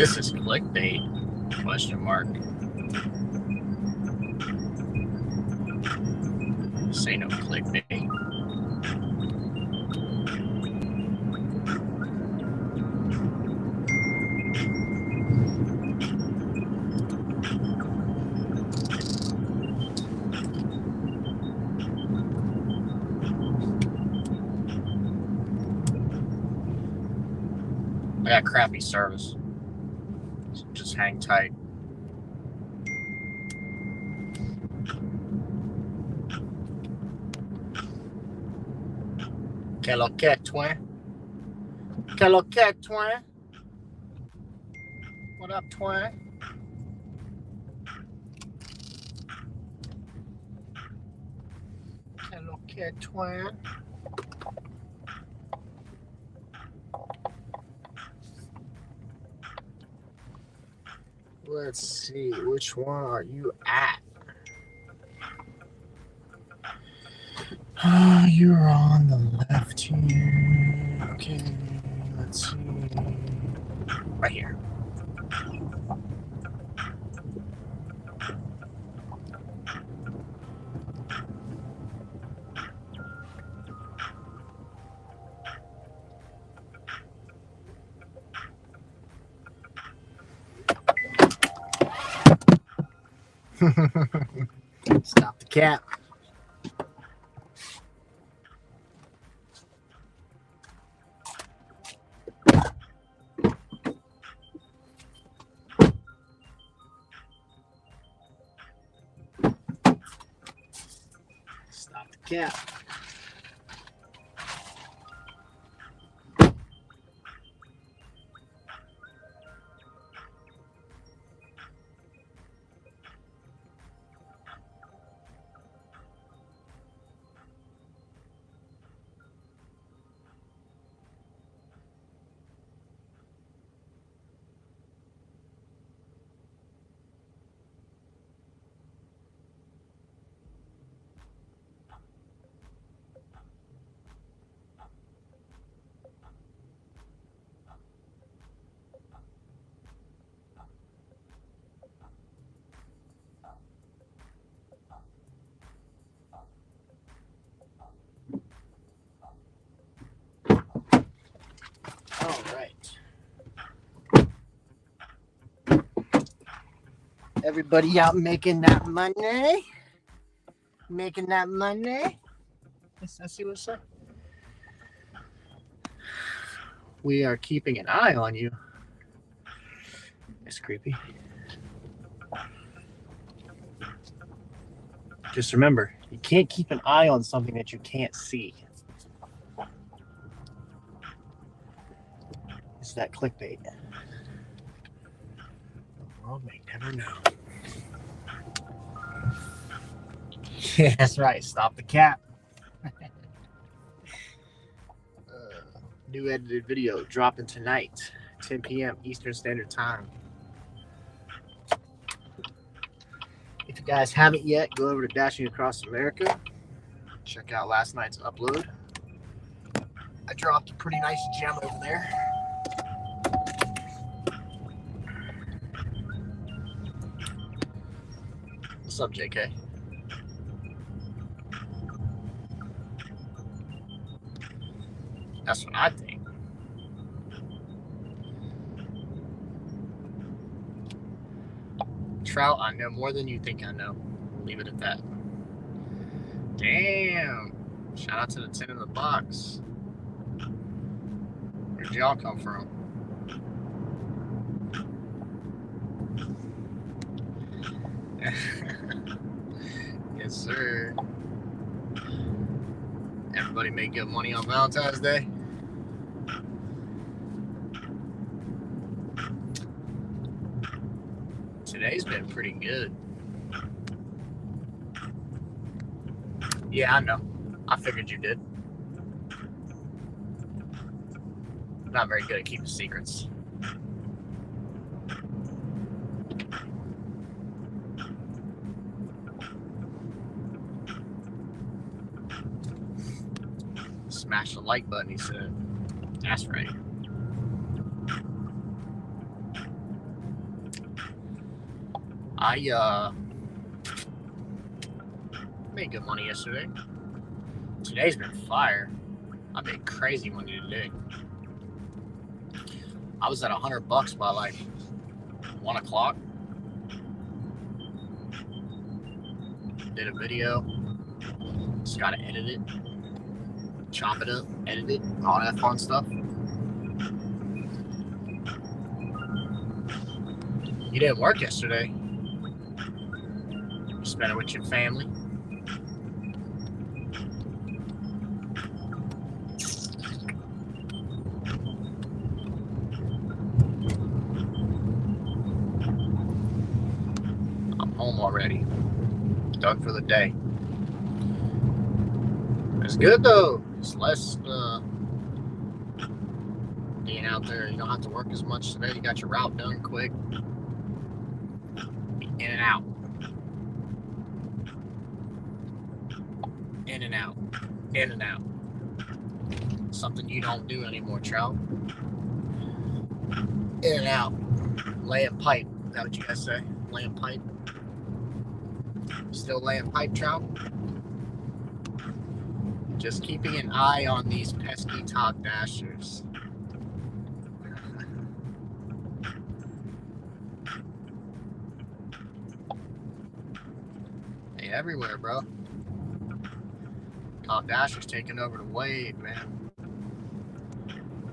This is clickbait, question mark. Say no clickbait. I got crappy service. So just hang tight. Que lo que, twin? Que lo que, twin? What up, twin? Que lo que, twin? Let's see, which one are you at? You're on the left here. Okay, let's see. Right here. Stop the cap. Stop the cap. All right. Everybody out making that money? Making that money? I see what's up. We are keeping an eye on you. It's creepy. Just remember, you can't keep an eye on something that you can't see. It's that clickbait. The world may never know. Yeah, that's right. Stop the cap. New edited video dropping tonight, 10 p.m. Eastern Standard Time. If you guys haven't yet, go over to Dashing Across America. Check out last night's upload. I dropped a pretty nice gem over there. What's up, JK? That's what I think. Trout, I know more than you think I know. Leave it at that. Damn. Shout out to the 10 in the box. Where'd y'all come from? Yes, sir. Everybody make good money on Valentine's Day. Today's been pretty good. Yeah, I know. I figured you did. Not very good at keeping secrets. Smash the like button, he said. That's right. I made good money yesterday. Today's been fire. I made crazy money today. I was at $100 by like 1 o'clock. Did a video. Just gotta edit it, chop it up, edit it, all that fun stuff. You didn't work yesterday. You spent it with your family. I'm home already. Done for the day. It's good though. It's less being out there. You don't have to work as much today. You got your route done quick. In and out. In and out. In and out. Something you don't do anymore, Trout. In and out. Laying pipe. Is that what you guys say? Laying pipe? Still laying pipe, Trout? Just keeping an eye on these pesky top dashers. They everywhere, bro. Top dashers taking over the wave, man.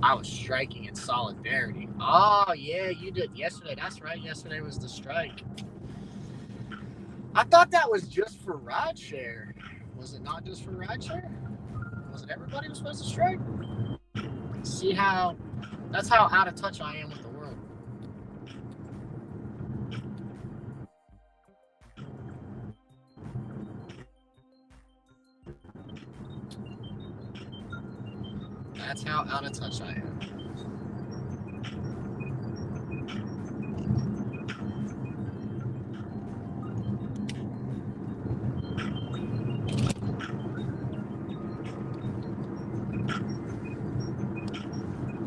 I was striking in solidarity. Oh, yeah, you did yesterday. That's right. Yesterday was the strike. I thought that was just for rideshare. Was it not just for rideshare? Wasn't everybody was supposed to strike? See how, that's how out of touch I am with the world. That's how out of touch I am.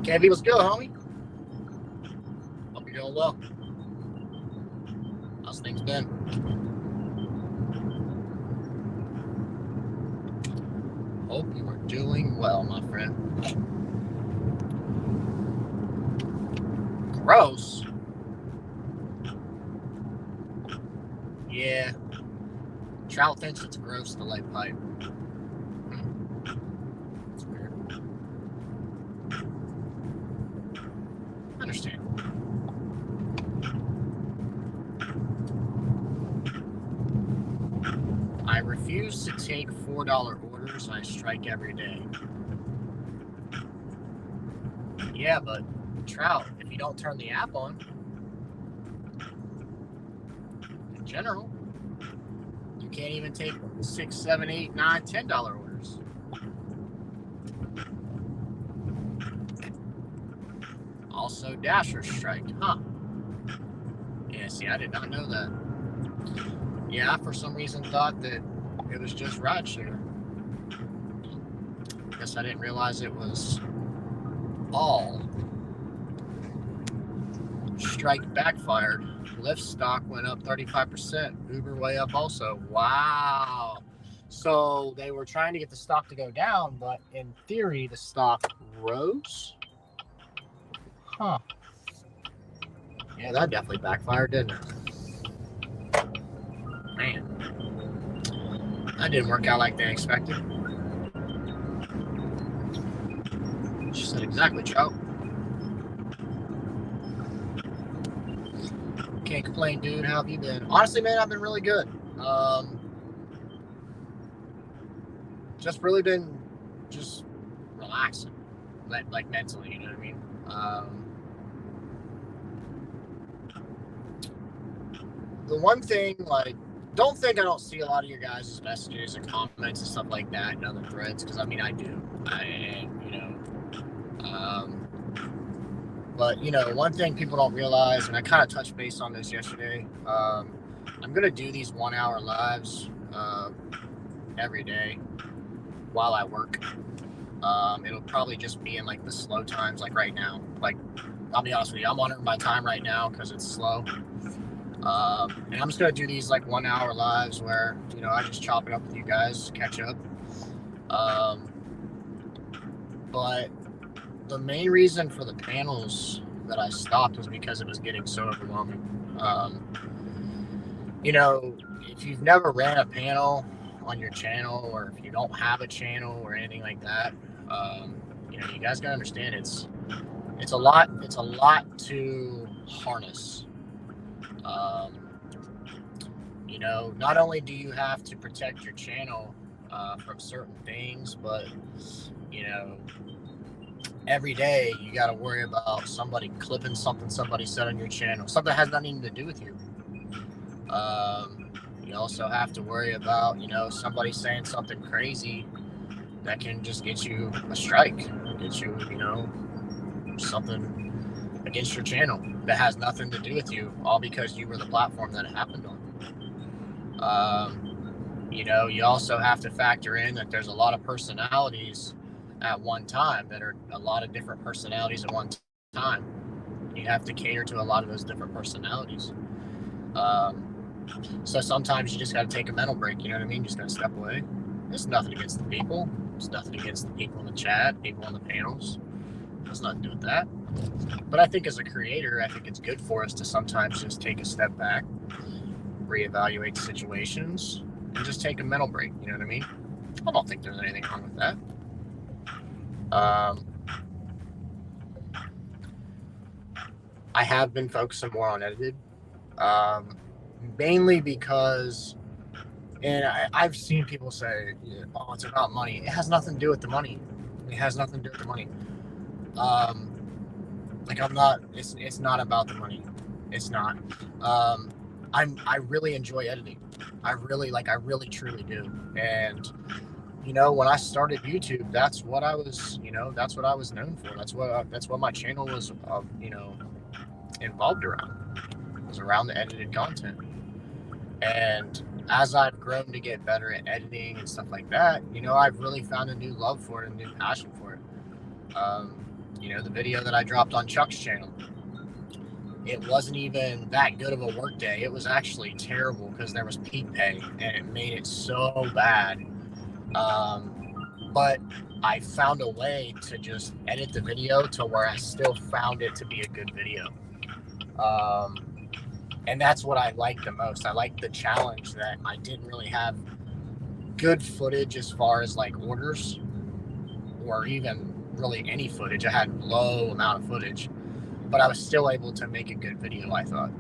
KV, what's good, homie? Hope you're doing well. How's things been? Hope you are doing well, my friend. Gross. Yeah. Trout thinks it's gross to lay pipe. It's weird. I understand. I refuse to take $4 orders. I strike every day. Yeah, but Trout, if you don't turn the app on, in general, you can't even take $6, $7, $8, $9, $10 orders. Also, Dasher strike, huh? Yeah, see, I did not know that. Yeah, I for some reason thought that it was just rideshare. Guess I didn't realize it was all. Strike backfired. Lyft stock went up 35%. Uber way up also. Wow. So they were trying to get the stock to go down, but in theory, the stock rose. Huh. Yeah, that definitely backfired, didn't it? Man. That didn't work out like they expected. She said exactly, Trout. Can't complain, dude. How have you been? Honestly, man, I've been really good. Just really been just relaxing, like mentally, you know what I mean? The one thing, like, don't think I don't see a lot of your guys' messages and comments and stuff like that and other threads, because I mean, I do. But, you know, one thing people don't realize, and I kind of touched base on this yesterday, I'm going to do these 1 hour lives every day while I work. It'll probably just be in, like, the slow times, like right now. Like, I'll be honest with you, I'm wondering my time right now because it's slow. And I'm just going to do these like 1 hour lives where, I just chop it up with you guys, catch up. But the main reason for the panels that I stopped was because it was getting so overwhelming. If you've never ran a panel on your channel, or if you don't have a channel or anything like that, you guys gotta understand it's a lot to harness. Not only do you have to protect your channel from certain things, but every day you got to worry about somebody clipping something somebody said on your channel, something that has nothing to do with you. You also have to worry about somebody saying something crazy that can just get you a strike, get you something against your channel that has nothing to do with you, all because you were the platform that it happened on. You also have to factor in that there's a lot of personalities at one time, that are a lot of different personalities at one time. You have to cater to a lot of those different personalities. So sometimes you just got to take a mental break, you know what I mean? Just got to step away. There's nothing against the people. There's nothing against the people in the chat, people on the panels. There's nothing to do with that. But I think as a creator, I think it's good for us to sometimes just take a step back, reevaluate situations, and just take a mental break, you know what I mean? I don't think there's anything wrong with that. I have been focusing more on edited, mainly because, and I've seen people say, oh, it's about money. It has nothing to do with the money. It has nothing to do with the money. It's not about the money. It's not. I really enjoy editing. I really truly do. And when I started YouTube, that's what I was known for. That's what my channel was, involved around. It was around the edited content. And as I've grown to get better at editing and stuff like that, I've really found a new love for it, a new passion for it. The video that I dropped on Chuck's channel, it wasn't even that good of a work day. It was actually terrible because there was peak pay, and it made it so bad. But I found a way to just edit the video to where I still found it to be a good video. And that's what I like the most. I like the challenge that I didn't really have good footage as far as like orders, or even really any footage. I had low amount of footage, but I was still able to make a good video, I thought.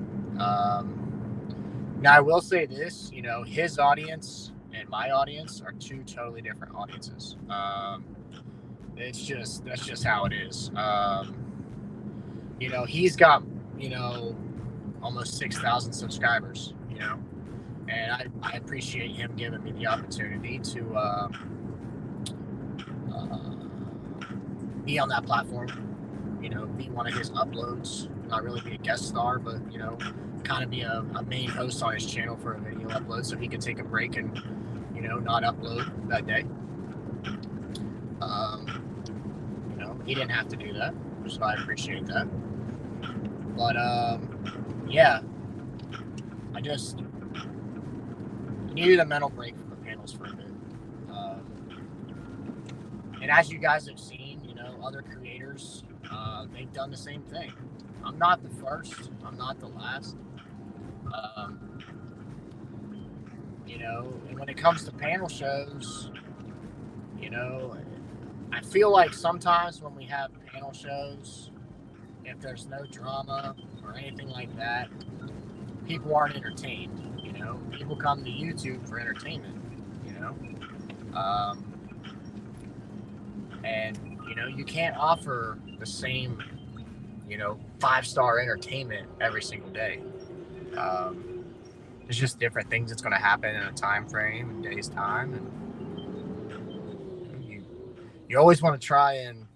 Now I will say this, his audience and my audience are two totally different audiences. That's just how it is. He's got, almost 6,000 subscribers, and I appreciate him giving me the opportunity to be on that platform, be one of his uploads, not really be a guest star, but, kind of be a main host on his channel for a video upload, so he could take a break and, not upload that day. He didn't have to do that, so I appreciate that. But, yeah, I just needed a mental break from the panels for a bit. And as you guys have seen, other creators, they've done the same thing. I'm not the first. I'm not the last. And when it comes to panel shows, I feel like sometimes when we have panel shows, if there's no drama or anything like that, people aren't entertained. People come to YouTube for entertainment. And you can't offer the same 5-star entertainment every single day. There's just different things that's going to happen in a time frame, in days time, and you always want to try and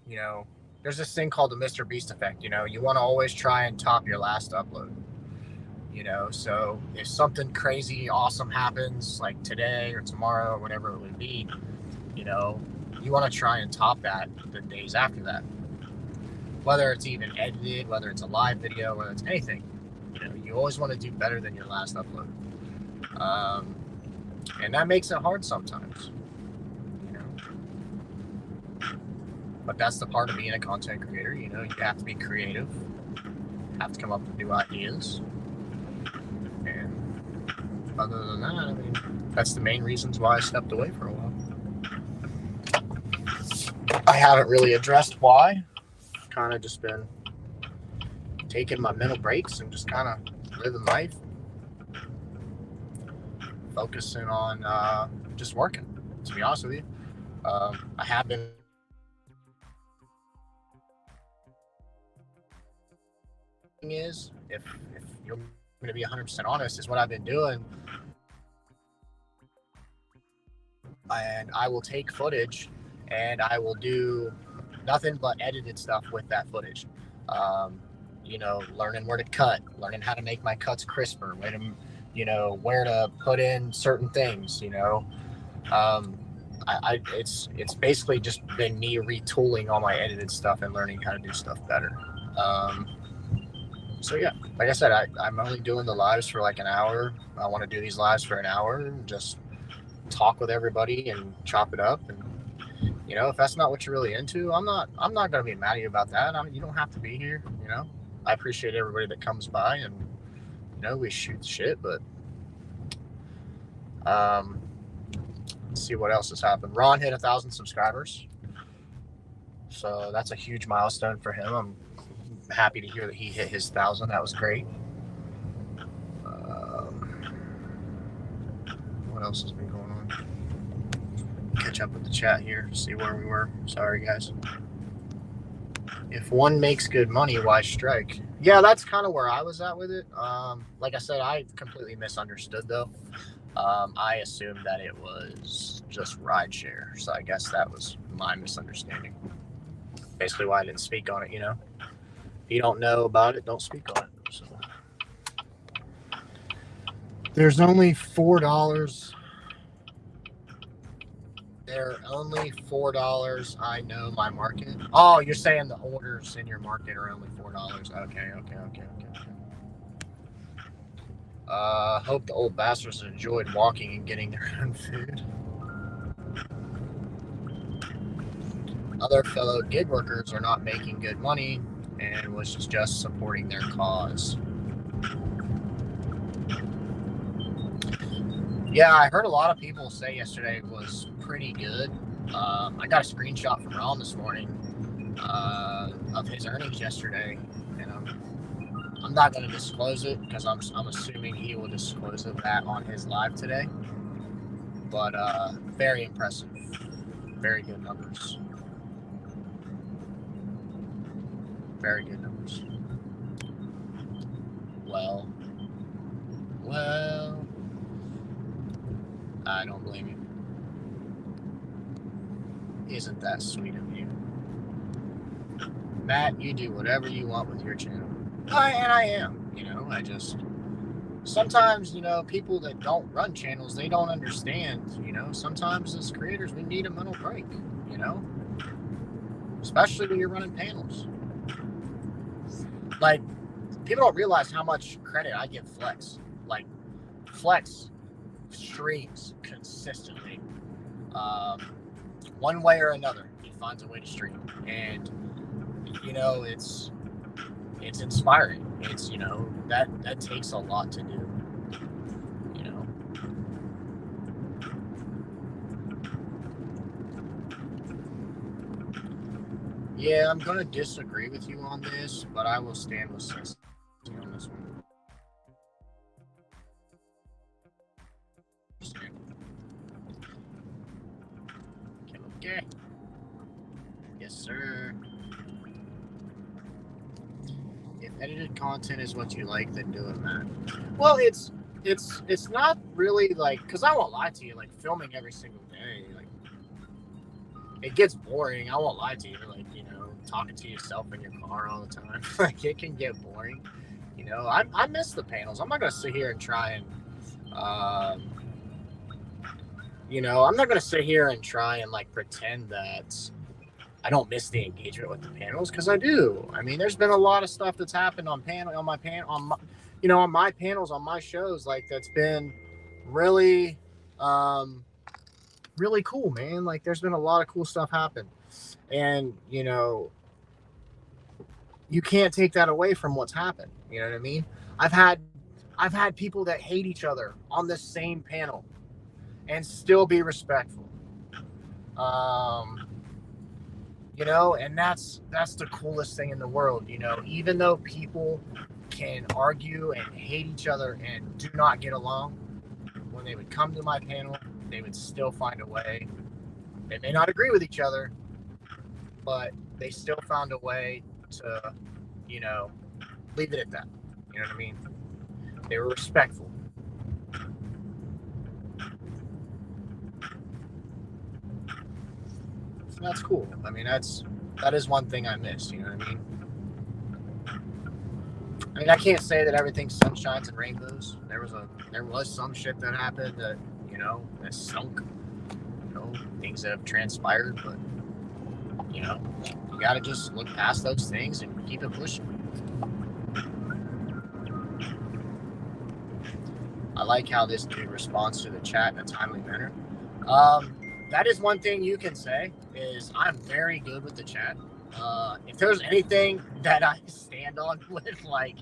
there's this thing called the Mr. Beast effect. You want to always try and top your last upload. So if something crazy awesome happens like today or tomorrow or whatever it would be, you want to try and top that the days after that, whether it's even edited, whether it's a live video, whether it's anything. You always want to do better than your last upload. And that makes it hard sometimes. But that's the part of being a content creator. You have to be creative, have to come up with new ideas. And other than that, that's the main reasons why I stepped away for a while. I haven't really addressed why. Kind of just been taking my mental breaks and just kind of living life, focusing on just working, to be honest with you. I have been is if you're going to be 100% honest, is what I've been doing, and I will take footage and I will do nothing but edited stuff with that footage. Learning where to cut, learning how to make my cuts crisper, where to put in certain things. It's basically just been me retooling all my edited stuff and learning how to do stuff better. So yeah, like I said, I'm only doing the lives for like an hour. I want to do these lives for an hour and just talk with everybody and chop it up. And if that's not what you're really into, I'm not gonna be mad at you about that. You don't have to be here. I appreciate everybody that comes by and we shoot the shit. But let's see what else has happened. Ron hit 1,000 subscribers, so that's a huge milestone for him. I'm happy to hear that he hit his 1,000. That was great. What else has been going on? Catch up with the chat here, see where we were. Sorry, guys. If one makes good money, why strike? Yeah, that's kind of where I was at with it. Like I said, I completely misunderstood, though. I assumed that it was just rideshare, so I guess that was my misunderstanding. Basically why I didn't speak on it, If you don't know about it, don't speak on it. So there's only $4. There are only $4. I know my market. Oh, you're saying the orders in your market are only $4. Okay. Hope the old bastards enjoyed walking and getting their own food. Other fellow gig workers are not making good money and was just supporting their cause. Yeah, I heard a lot of people say yesterday was pretty good. I got a screenshot from Ron this morning of his earnings yesterday, and I'm not going to disclose it because I'm assuming he will disclose that on his live today. But very impressive, very good numbers. Very good numbers. Well, I don't blame you. Isn't that sweet of you? Matt, you do whatever you want with your channel. And I am, I just, sometimes, people that don't run channels, they don't understand, sometimes as creators, we need a mental break, especially when you're running panels. Like, people don't realize how much credit I give Flex. Like, Flex streams consistently. One way or another, he finds a way to stream. And, it's inspiring. It's, that takes a lot to do. Yeah, I'm going to disagree with you on this, but I will stand with Six on this one. Okay. Yes, sir. If edited content is what you like, then do it, man. Well, it's not really like, because I won't lie to you, like filming every single day, like it gets boring. I won't lie to you, like talking to yourself in your car all the time. Like it can get boring. I miss the panels. I'm not gonna sit here and try and I'm not gonna sit here and try and like pretend that I don't miss the engagement with the panels, because I do. I mean, there's been a lot of stuff that's happened on on my panels, on my shows, like that's been really, um, really cool, man. Like there's been a lot of cool stuff happen, and you can't take that away from what's happened. You know what I mean? I've had I've had people that hate each other on the same panel and still be respectful. Um, and that's the coolest thing in the world. Even though people can argue and hate each other and do not get along, when they would come to my panel, they would still find a way. They may not agree with each other, but they still found a way to, you know, leave it at that. You know what I mean? They were respectful. So that's cool. I mean, that is one thing I miss. You know what I mean? I mean, I can't say that everything's sunshines and rainbows. There was some shit that happened that that sunk. Things that have transpired, but you gotta just look past those things and keep it pushing. I like how this dude responds to the chat in a timely manner. That is one thing you can say is I'm very good with the chat. If there's anything that I stand on with like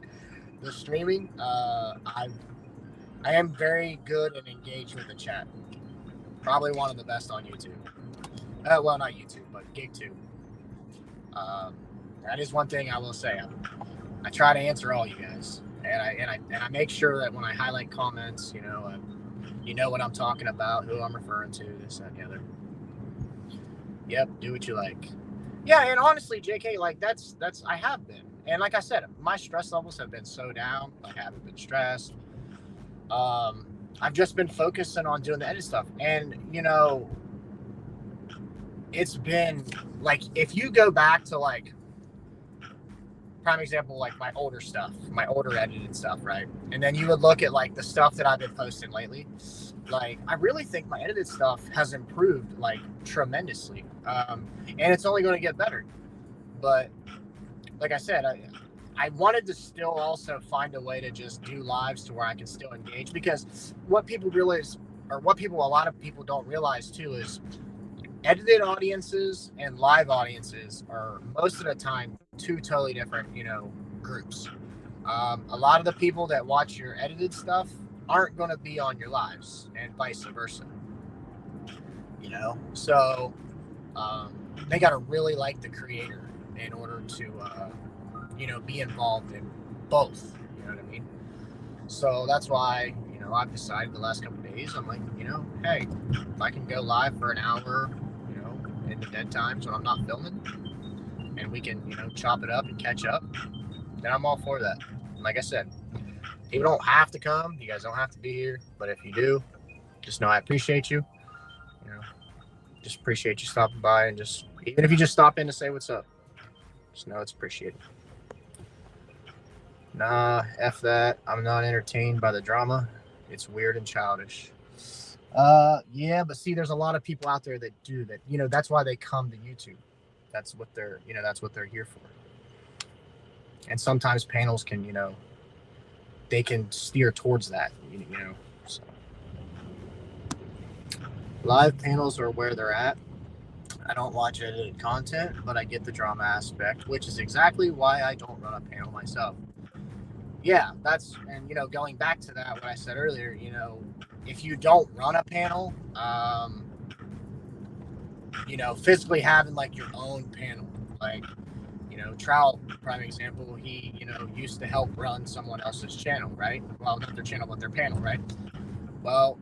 the streaming, I am very good and engaged with the chat. Probably one of the best on YouTube. Well, not YouTube, but GigTube. That is one thing I will say. I try to answer all you guys, and I make sure that when I highlight comments, you know what I'm talking about, who I'm referring to, this, that, and the other. Yep, do what you like. Yeah, and honestly, JK, like that's I have been, and like I said, my stress levels have been so down. I haven't been stressed. I've just been focusing on doing the edit stuff, and it's been like, if you go back to like prime example, like my older stuff, my older edited stuff, right? And then you would look at like the stuff that I've been posting lately. Like, I really think my edited stuff has improved like tremendously. And it's only going to get better. But like I said, I wanted to still also find a way to just do lives to where I can still engage, because what people realize, or what a lot of people don't realize too, is edited audiences and live audiences are most of the time two totally different, groups. A lot of the people that watch your edited stuff aren't going to be on your lives, and vice versa. So they got to really like the creator in order to, be involved in both. You know what I mean? So that's why, I've decided the last couple of days, I'm like, hey, if I can go live for an hour, in the dead times when I'm not filming, and we can, chop it up and catch up, then I'm all for that. Like I said, people don't have to come. You guys don't have to be here. But if you do, just know I appreciate you. Just appreciate you stopping by, and just, even if you just stop in to say what's up, just know it's appreciated. Nah, F that. I'm not entertained by the drama. It's weird and childish. Yeah, but see, there's a lot of people out there that do that. That's why they come to YouTube. That's what they're here for. And sometimes panels can, they can steer towards that, So. Live panels are where they're at. I don't watch edited content, but I get the drama aspect, which is exactly why I don't run a panel myself. Yeah, and going back to that, what I said earlier, if you don't run a panel, physically having like your own panel, like, Trout, prime example, he, used to help run someone else's channel, right? Well, not their channel, but their panel, right? Well,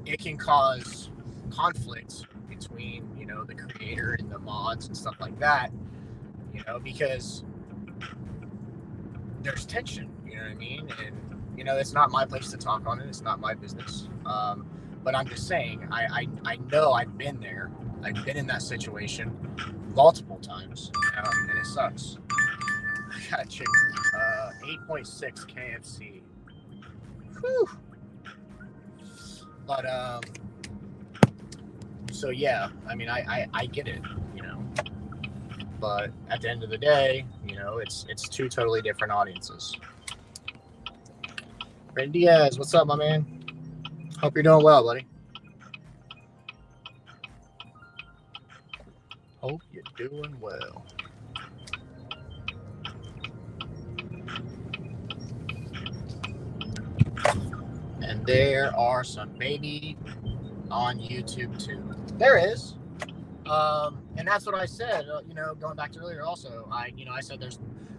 it can cause conflict between, the creator and the mods and stuff like that, because there's tension, you know what I mean? And, it's not my place to talk on it. It's not my business. But I'm just saying, I know I've been there. I've been in that situation multiple times, and it sucks. I got a chicken. 8.6 KFC. Whew. But, so yeah, I mean, I get it, but at the end of the day, it's two totally different audiences. Brandon Diaz, what's up, my man? Hope you're doing well, buddy. Hope you're doing well. And there are some baby on YouTube too. There is. And that's what I said, going back to earlier also. I said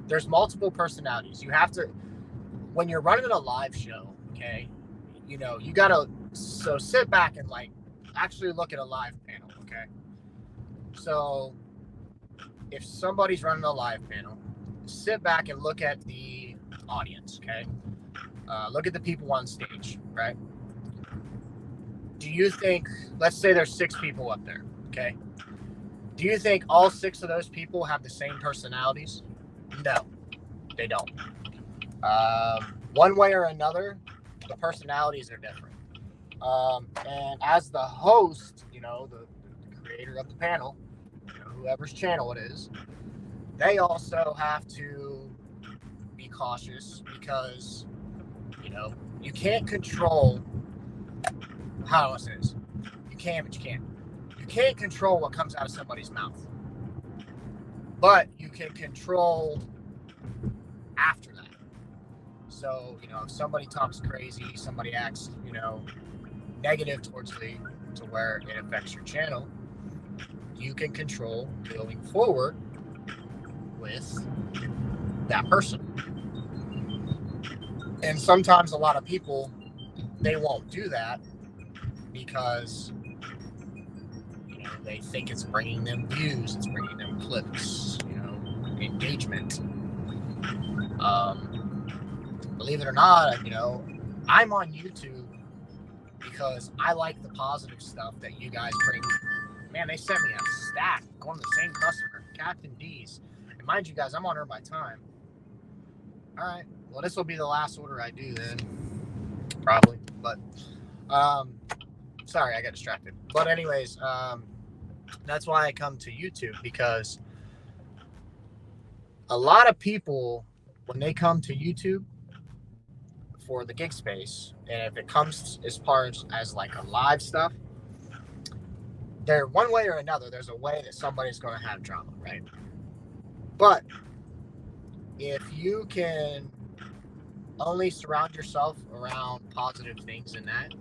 there's multiple personalities. You have to, when you're running a live show, okay, you gotta, so sit back and like actually look at a live panel, okay? So if somebody's running a live panel, sit back and look at the audience, okay? Look at the people on stage, right? Do you think, let's say there's 6 people up there, okay? Do you think all 6 of those people have the same personalities? No, they don't. One way or another, the personalities are different. And as the host, the creator of the panel, whoever's channel it is, they also have to be cautious because, you can't control, how do I say this? You can, but you can't. You can't control what comes out of somebody's mouth. But you can control after that. So, if somebody talks crazy, somebody acts, negative towards to where it affects your channel, you can control going forward with that person. And sometimes a lot of people, they won't do that because they think it's bringing them views, it's bringing them clicks, engagement. Believe it or not, I'm on YouTube because I like the positive stuff that you guys bring. Man, they sent me a stack going to the same customer, Captain D's. And mind you guys, I'm on her by time. All right, well, this will be the last order I do then, probably. But sorry, I got distracted. But anyways, that's why I come to YouTube, because a lot of people, when they come to YouTube for the gig space, and if it comes as far as like a live stuff, there, one way or another, there's a way that somebody's going to have drama, right? But if you can only surround yourself around positive things in that,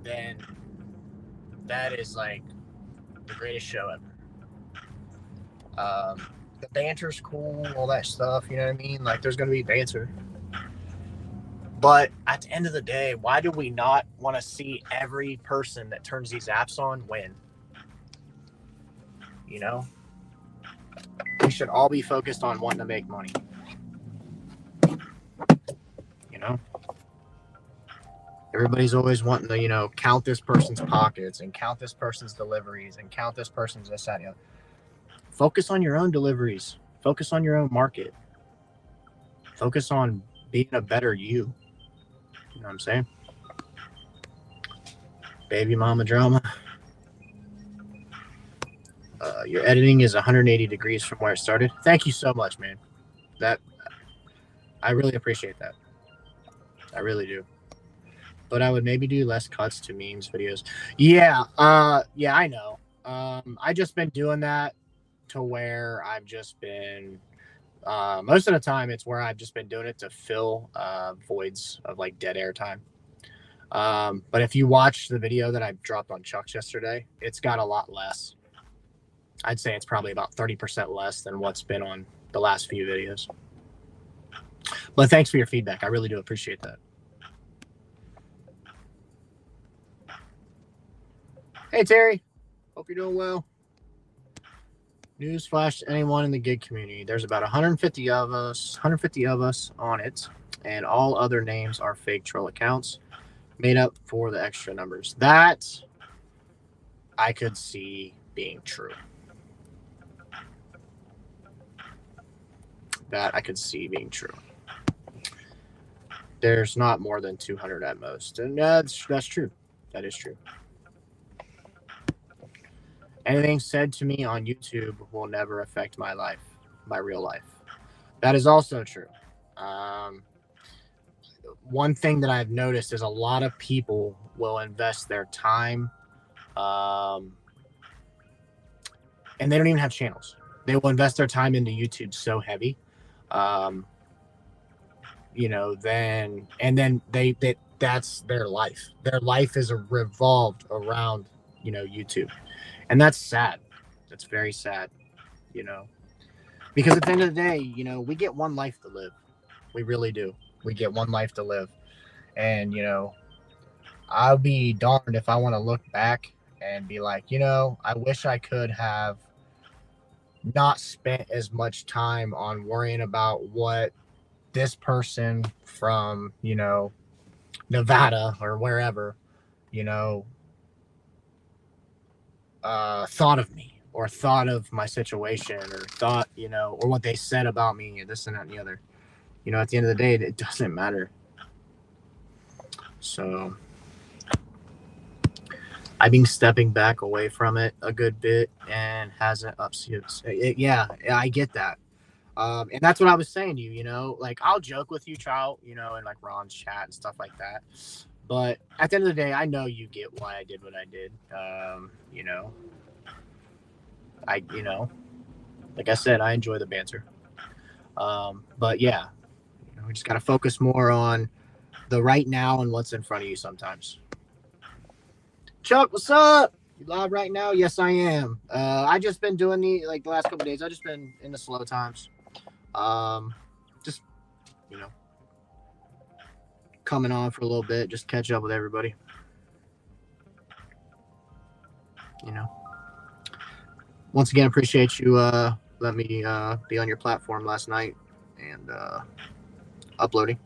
then that is like the greatest show ever. The banter's cool, all that stuff, you know what I mean? Like, there's going to be banter. But at the end of the day, why do we not want to see every person that turns these apps on win? We should all be focused on wanting to make money. Everybody's always wanting to, count this person's pockets and count this person's deliveries and count this person's this, that, Focus on your own deliveries. Focus on your own market. Focus on being a better you. You know what I'm saying? Baby mama drama. Your editing is 180 degrees from where it started. Thank you so much, man. I really appreciate that. I really do. But I would maybe do less cuts to memes videos. Yeah, I know. I just been doing that to where I've just been, most of the time it's where I've just been doing it to fill voids of like dead air time. But if you watch the video that I dropped on Chuck's yesterday, it's got a lot less. I'd say it's probably about 30% less than what's been on the last few videos. But thanks for your feedback. I really do appreciate that. Hey, Terry. Hope you're doing well. Newsflash to anyone in the gig community. There's about 150 of us on it, and all other names are fake troll accounts made up for the extra numbers. That I could see being true. There's not more than 200 at most, and that's true. That is true. Anything said to me on YouTube will never affect my life, my real life. That is also true. one thing that I've noticed is a lot of people will invest their time, um, and they don't even have channels. They will invest their time into YouTube so heavy, um, then and then that's their life. Their life is revolved around YouTube, and that's sad. That's very sad. You know, because at the end of the day, we get one life to live. We really do. We get one life to live, and I'll be darned if I want to look back and be like, I wish I could have not spent as much time on worrying about what this person from, Nevada or wherever, you know, thought of me or thought of my situation or thought, or what they said about me and this and that and the other. At the end of the day, it doesn't matter. So I've been stepping back away from it a good bit and hasn't yeah, I get that. And that's what I was saying to you, like I'll joke with you, Trout, and like Ron's chat and stuff like that. But at the end of the day, I know you get why I did what I did. Like I said, I enjoy the banter. But yeah, we just got to focus more on the right now and what's in front of you sometimes. Chuck, what's up? You live right now? Yes, I am. I just been doing the last couple days. I just been in the slow times. Just coming on for a little bit, just catch up with everybody. Once again, appreciate you let me be on your platform last night and uploading.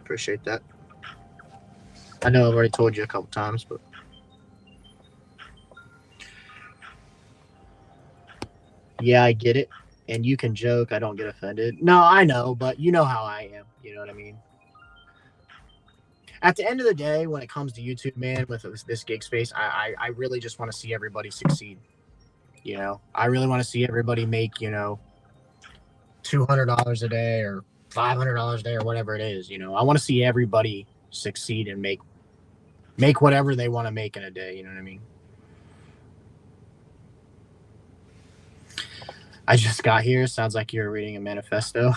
Appreciate that. I know I've already told you a couple times, but yeah, I get it. And you can joke. I don't get offended. No, I know, but you know how I am. You know what I mean? At the end of the day, when it comes to YouTube, man, with this gig space, I really just want to see everybody succeed. I really want to see everybody make, $200 a day or $500 a day or whatever it is. I want to see everybody succeed and make whatever they want to make in a day. You know what I mean? I just got here. Sounds like you're reading a manifesto.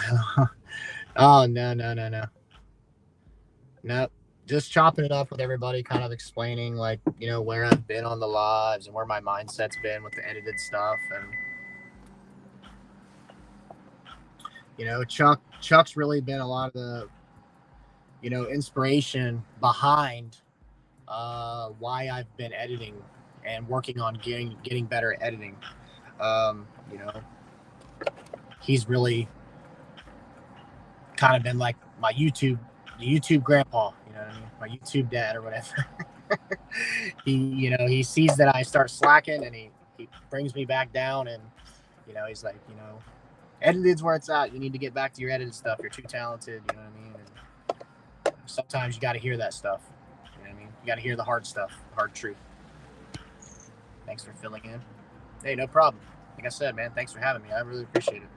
Oh, no. Nope. Just chopping it up with everybody, kind of explaining where I've been on the lives and where my mindset's been with the edited stuff. And Chuck's really been a lot of the inspiration behind why I've been editing and working on getting better at editing. He's really kind of been like my YouTube grandpa, you know what I mean? My YouTube dad or whatever. He sees that I start slacking and he brings me back down and he's like, edited's where it's at. You need to get back to your edited stuff. You're too talented, you know what I mean? And sometimes you got to hear that stuff. You know what I mean? You got to hear the hard stuff, the hard truth. Thanks for filling in. Hey, no problem. Like I said, man, thanks for having me. I really appreciate it.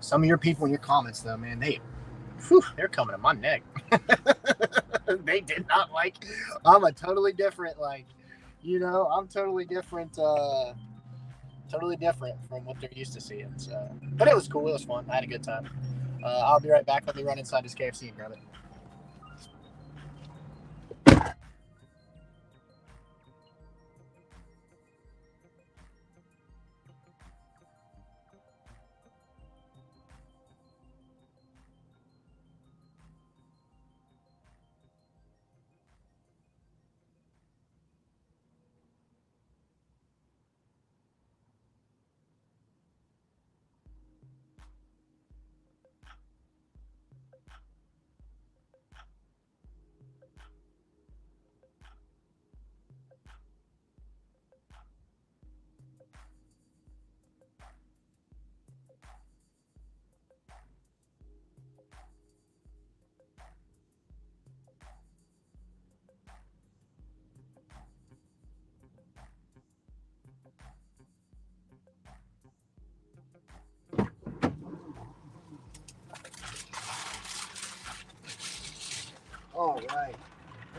Some of your people in your comments, though, man, they're coming to my neck. They did not like. I'm a totally different, I'm totally different. Totally different from what they're used to seeing. So, but it was cool. It was fun. I had a good time. I'll be right back. Let me run inside this KFC and grab it.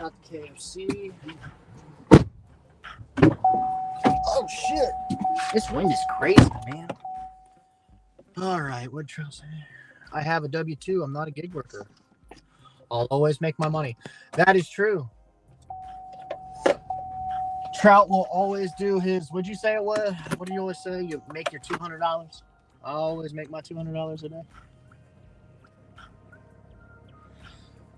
Got the KFC. Oh shit! This wind is crazy, man. All right, what Trout say? I have a W-2. I'm not a gig worker. I'll always make my money. That is true. Trout will always do his. Would you say it was? What do you always say? You make your $200. I always make my $200 a day.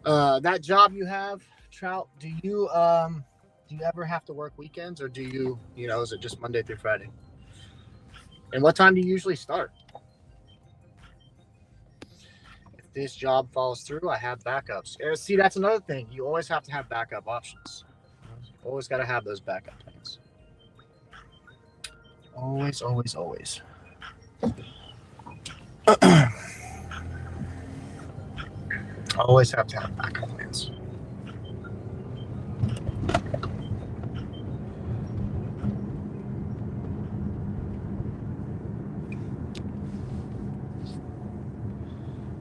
That job you have, Trout. Do you ever have to work weekends, or do you is it just Monday through Friday? And what time do you usually start? If this job falls through, I have backups. See, that's another thing. You always have to have backup options. Always got to have those backup plans. Always, always, always. Always have to have backup plans.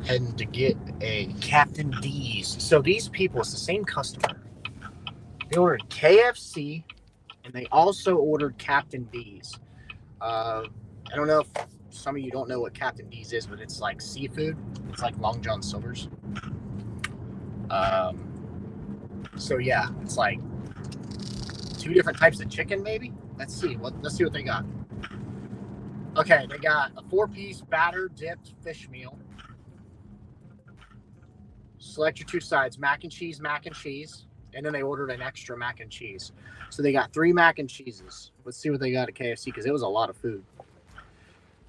Heading to get a Captain D's. So these people, it's the same customer. They ordered KFC, and they also ordered Captain D's. I don't know if some of you don't know what Captain D's is, but it's like seafood. It's like Long John Silver's. So yeah, it's like 2 different types of chicken, maybe. Let's see what they got. Okay, they got a 4-piece batter dipped fish meal. Select your 2 sides, mac and cheese, and then they ordered an extra mac and cheese. So they got 3 mac and cheeses. Let's see what they got at KFC, because it was a lot of food.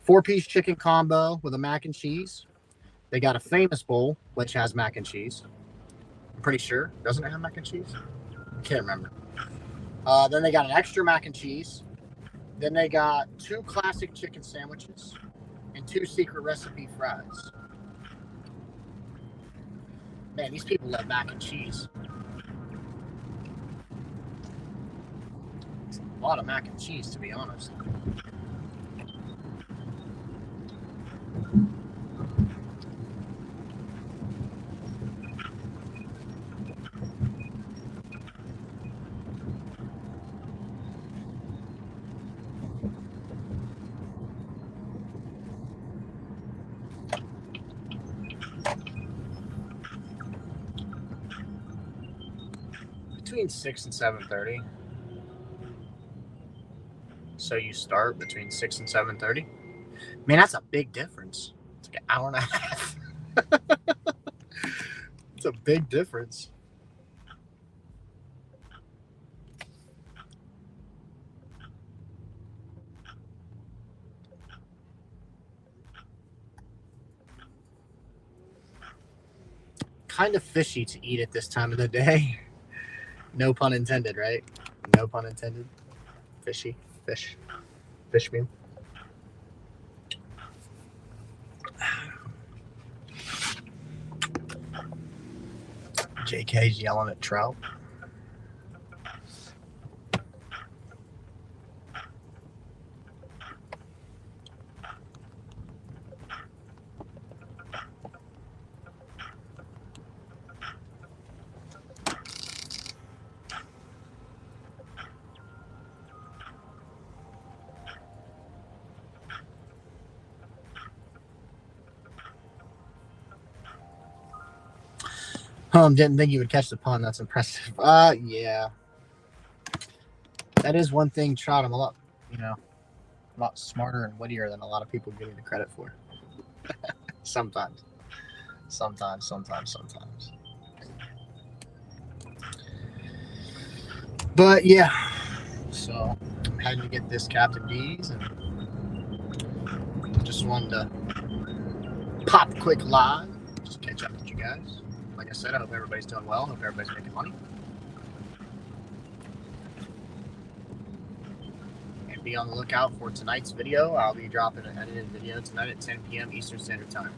4-piece chicken combo with a mac and cheese. They got a famous bowl, which has mac and cheese. I'm pretty sure. Doesn't it have mac and cheese? I can't remember. Then they got an extra mac and cheese. Then they got 2 classic chicken sandwiches and 2 secret recipe fries. Man, these people love mac and cheese. It's a lot of mac and cheese, to be honest. Between 6 and 7:30. So you start between 6 and 7:30. Man, that's a big difference. It's like an hour and a half. It's a big difference. Kind of fishy to eat at this time of the day. No pun intended, right? No pun intended. Fishy. Fish meal. JK's yelling at Trout. Didn't think you would catch the pun. That's impressive. Yeah. That is one thing, Trout. I'm a lot smarter and wittier than a lot of people give me the credit for. Sometimes. But yeah. So I'm heading to get this Captain D's, and just wanted to pop a quick live, just catch up with you guys. Like I said, I hope everybody's doing well. Hope everybody's making money. And be on the lookout for tonight's video. I'll be dropping an edited video tonight at 10 p.m. Eastern Standard Time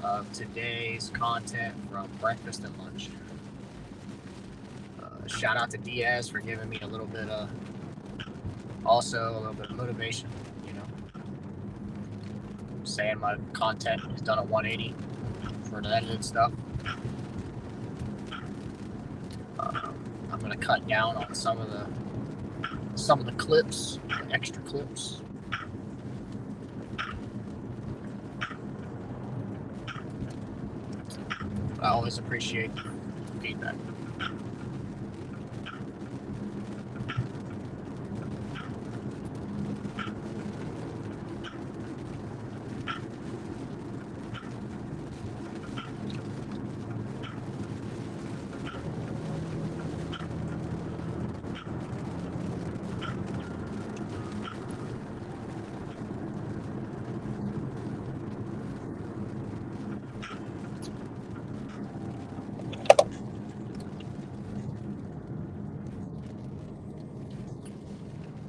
of today's content from breakfast and lunch. Shout out to Diaz for giving me a little bit of motivation, saying my content is done at 180 for the edited stuff. going to cut down on some of the clips, the extra clips. I always appreciate feedback.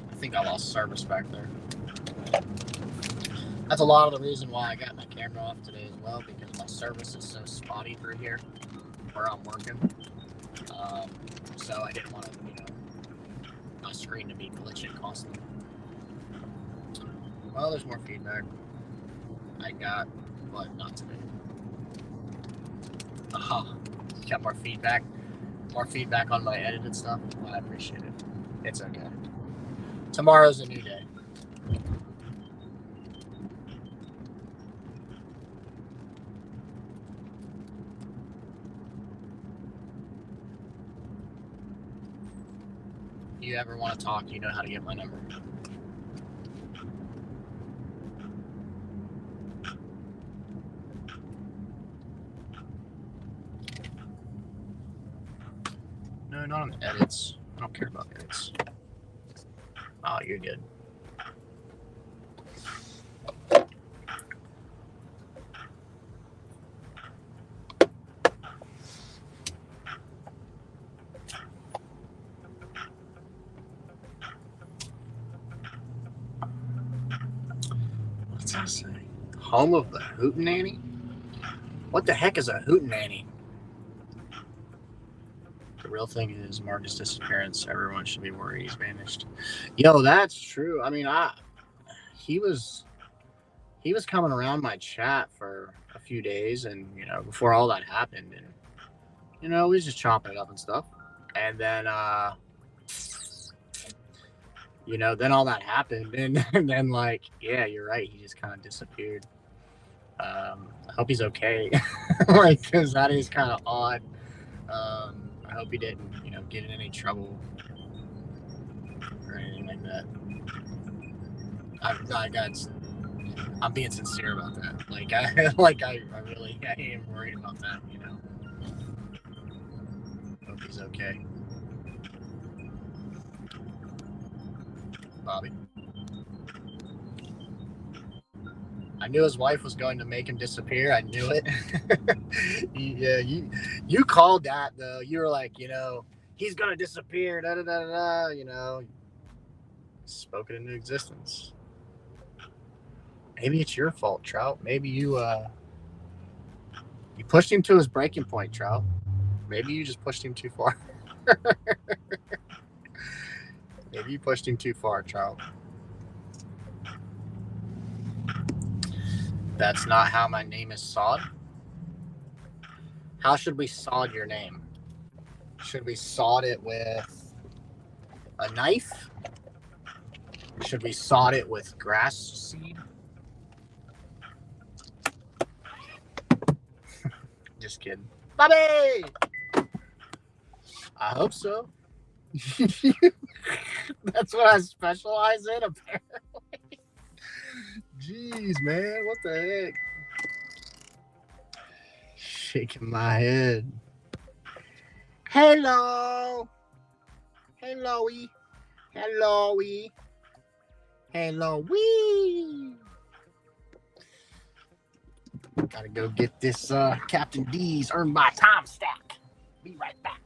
I think I lost service back there. That's a lot of the reason why I got my camera off today as well, because my service is so spotty through here where I'm working. So I didn't want to, my screen to be glitching constantly. Well, there's more feedback I got, but not today. Got more feedback on my edited stuff. Well, I appreciate it. It's okay. Tomorrow's a new day. If you ever want to talk, you know how to get my number. No, not on the edits. I don't care about edits. Oh, you're good. What's that say? Home of the Hootenanny? What the heck is a Hootenanny? The real thing is Marcus' disappearance. Everyone should be worried he's vanished. Yo, that's true. I mean, he was coming around my chat for a few days, and before all that happened, and we was just chopping it up and stuff, and then then all that happened, and then yeah, you're right, he just kind of disappeared. I hope he's okay. Because that is kind of odd. I hope he didn't, get in any trouble or anything like that. I'm being sincere about that. I really am worried about that. Hope he's okay. Bobby. I knew his wife was going to make him disappear. I knew it. Yeah, you called that though. You were like, he's gonna disappear. Da da da da. Spoke it into existence. Maybe it's your fault, Trout. Maybe you pushed him to his breaking point, Trout. Maybe you just pushed him too far. Maybe you pushed him too far, Trout. That's not how my name is sawed. How should we sawed your name? Should we sawed it with a knife? Should we sawed it with grass seed? Just kidding. Bobby! I hope so. That's what I specialize in, apparently. Jeez, man, what the heck? Shaking my head. Hello. Hello-y. Hello-y. Hello-y. Gotta go get this Captain D's Earn My Time stack. Be right back.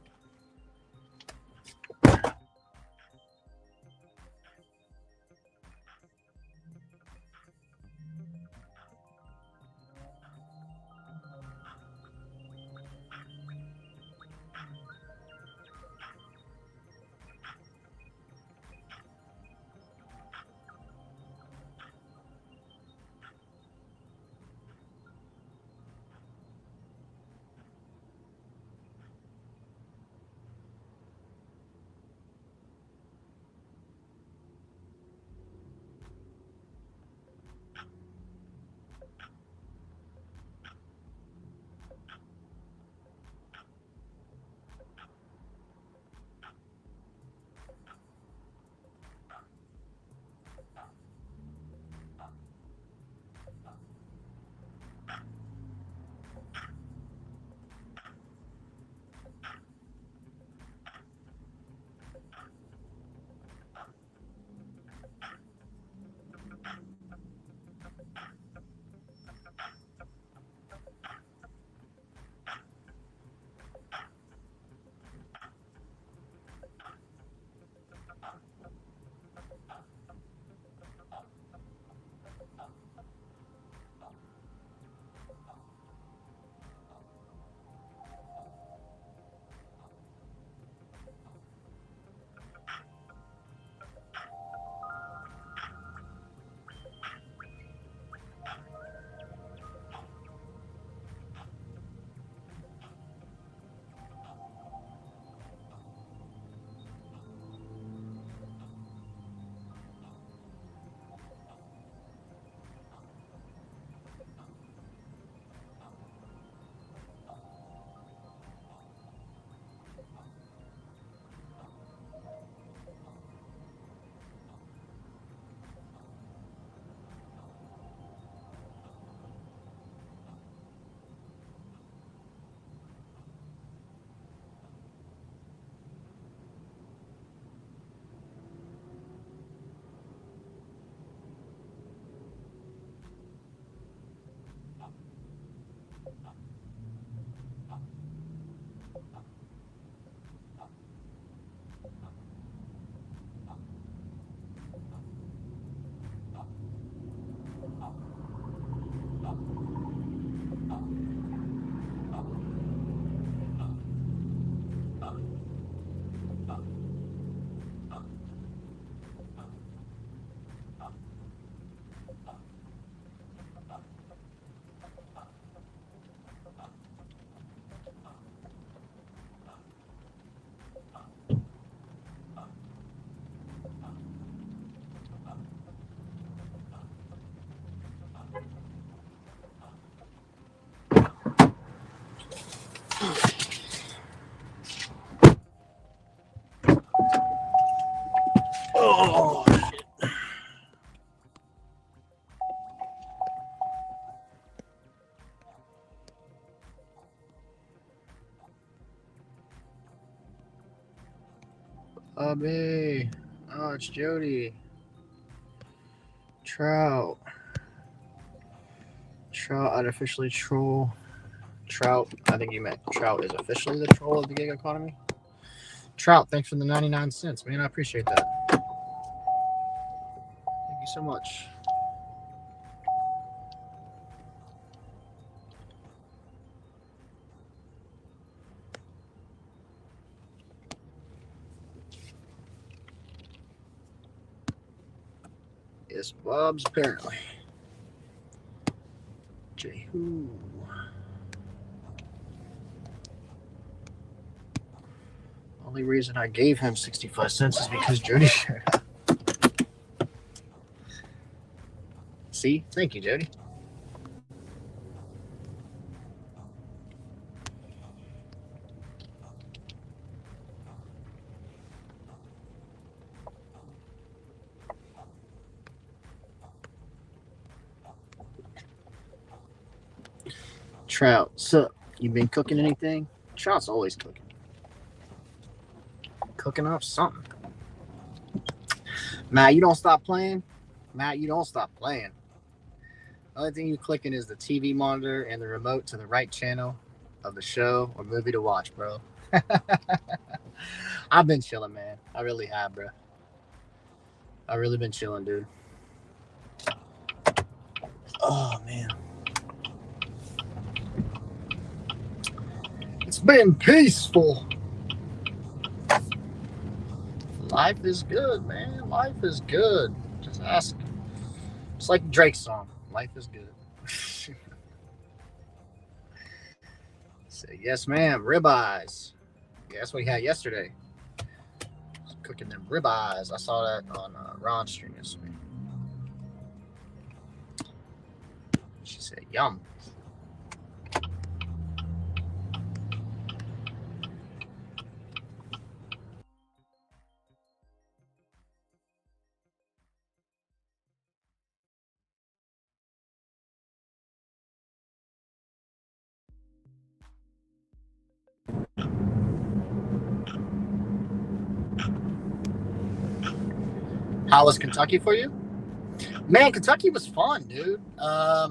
Bobby. Oh, it's Jody. Trout. Trout artificially troll. Trout. I think you meant Trout is officially the troll of the gig economy. Trout, thanks for the 99 cents, man. I appreciate that. Thank you so much. It's Bob's apparently. Jehu. Only reason I gave him 65 cents is because Jody shared it. See? Thank you, Jody. Trout, sup? You been cooking anything? Trout's always cooking. Cooking up something. Matt, you don't stop playing? Matt, you don't stop playing. The only thing you clicking is the TV monitor and the remote to the right channel of the show or movie to watch, bro. I've been chilling, man. I really have, bro. I've really been chilling, dude. Oh, man. It's been peaceful. Life is good, man. Life is good. Just ask. It's like Drake's song. Life is good. Say yes, ma'am. Ribeyes. Yeah, that's what we had yesterday. Cooking them ribeyes. I saw that on Ron's stream yesterday. She said, "Yum." How was Kentucky for you? Man, Kentucky was fun, dude. I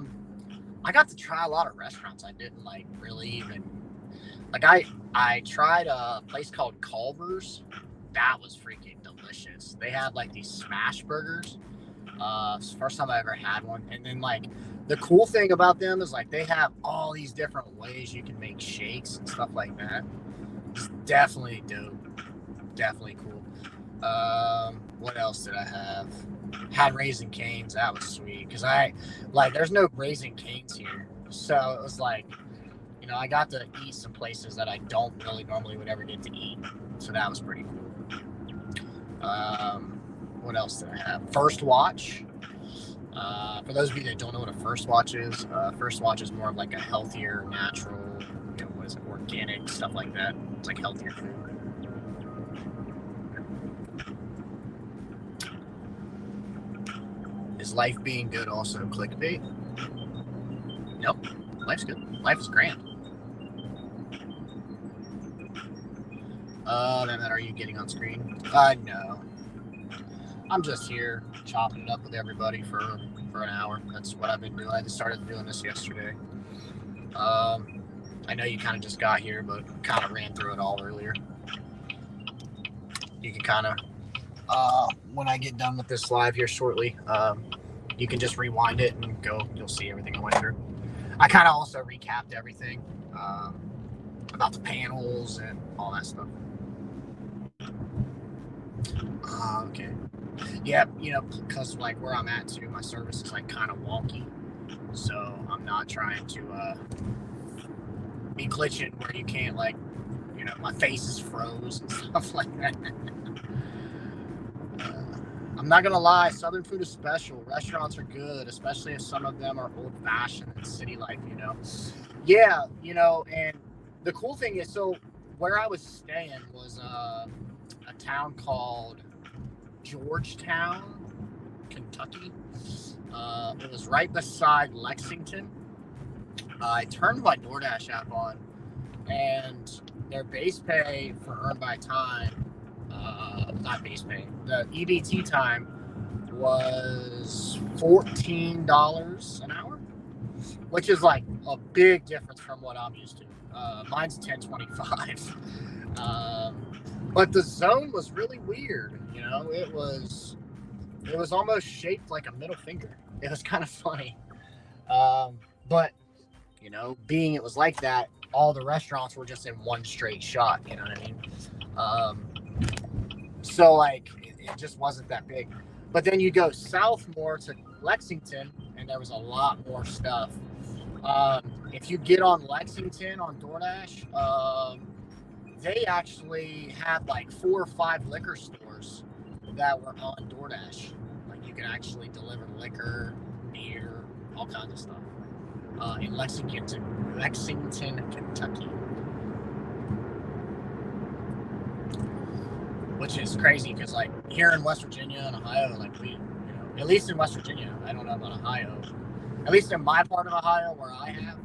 got to try a lot of restaurants I didn't like really even. Like I tried a place called Culver's. That was freaking delicious. They had like these smash burgers. First time I ever had one. And then like the cool thing about them is like they have all these different ways you can make shakes and stuff like that. It's definitely dope. Definitely cool. What else did I have? Had Raising Cane's. That was sweet because there's no Raising Cane's here, so it was like, I got to eat some places that I don't really normally would ever get to eat, so that was pretty cool. What else did I have? First Watch. For those of you that don't know what a First Watch is more of like a healthier, natural, what is it, organic stuff like that. It's like healthier food. Is life being good also clickbait? Nope. Life's good. Life is grand. Then are you getting on screen? No. I'm just here chopping it up with everybody for an hour. That's what I've been doing. I just started doing this yesterday. I know you kind of just got here, but kind of ran through it all earlier. You can kind of, when I get done with this live here shortly, you can just rewind it and go. You'll see everything I went through. I kind of also recapped everything about the panels and all that stuff. Okay. Yeah, because like where I'm at too, my service is like kind of wonky, so I'm not trying to be glitching where you can't my face is froze and stuff like that. I'm not gonna lie, Southern food is special. Restaurants are good, especially if some of them are old-fashioned and city life. Yeah, and the cool thing is, so where I was staying was a town called Georgetown, Kentucky. It was right beside Lexington. I turned my DoorDash app on, and their base pay for earned by time not base pay. The EBT time was $14 an hour, which is like a big difference from what I'm used to. Mine's $10.25. But the zone was really weird. You know, it was almost shaped like a middle finger. It was kind of funny. But you know, being it was like that, all the restaurants were just in one straight shot. You know what I mean? So like it just wasn't that big. But then you go south more to Lexington, and there was a lot more stuff. If you get on Lexington on DoorDash, they actually had like 4 or 5 liquor stores that were on DoorDash. Like you could actually deliver liquor, beer, all kinds of stuff in Lexington, Kentucky. Which is crazy because like here in West Virginia and Ohio, like we, you know, at least in West Virginia, I don't know about Ohio. At least in my part of Ohio where I have,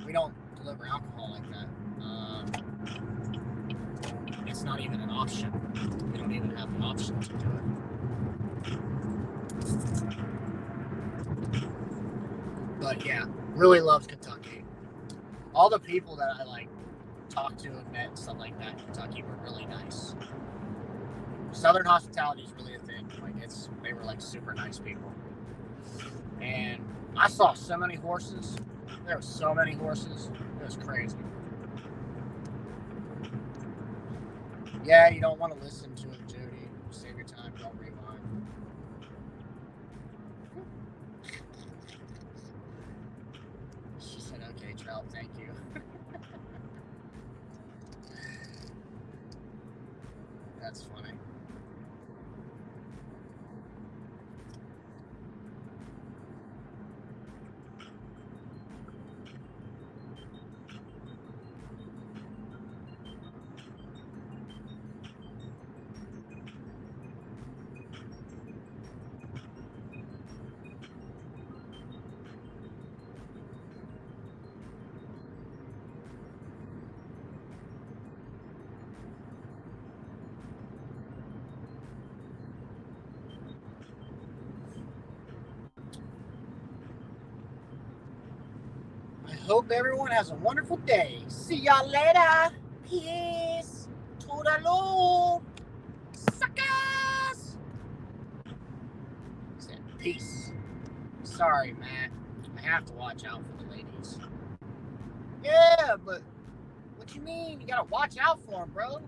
we don't deliver alcohol like that. It's not even an option. We don't even have the option to do it. But yeah, really loved Kentucky. All the people that I like talked to and met and stuff like that in Kentucky were really nice. Southern hospitality is really a thing. Like they were like super nice people. And I saw so many horses. There were so many horses. It was crazy. Yeah, you don't want to listen to it, Jody. Save your time. Don't rewind. She said, okay, Trout, thank you. That's funny. Hope everyone has a wonderful day. See y'all later. Peace. Toodaloo. Suckers. Said peace. Sorry, Matt. I have to watch out for the ladies. Yeah, but what you mean? You gotta watch out for them, bro.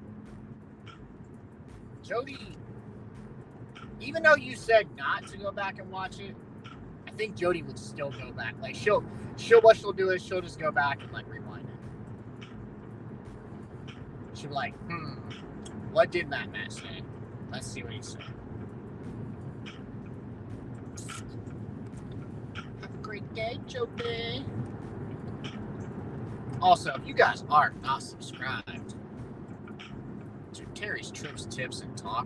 Jody, even though you said not to go back and watch it, I think Jody would still go back. Like what she'll do is she'll just go back and like rewind it. She'll be like, what did Matt say? Let's see what he said. Have a great day, Jody. Also, if you guys are not subscribed to Terry's Trips, Tips, and Talk,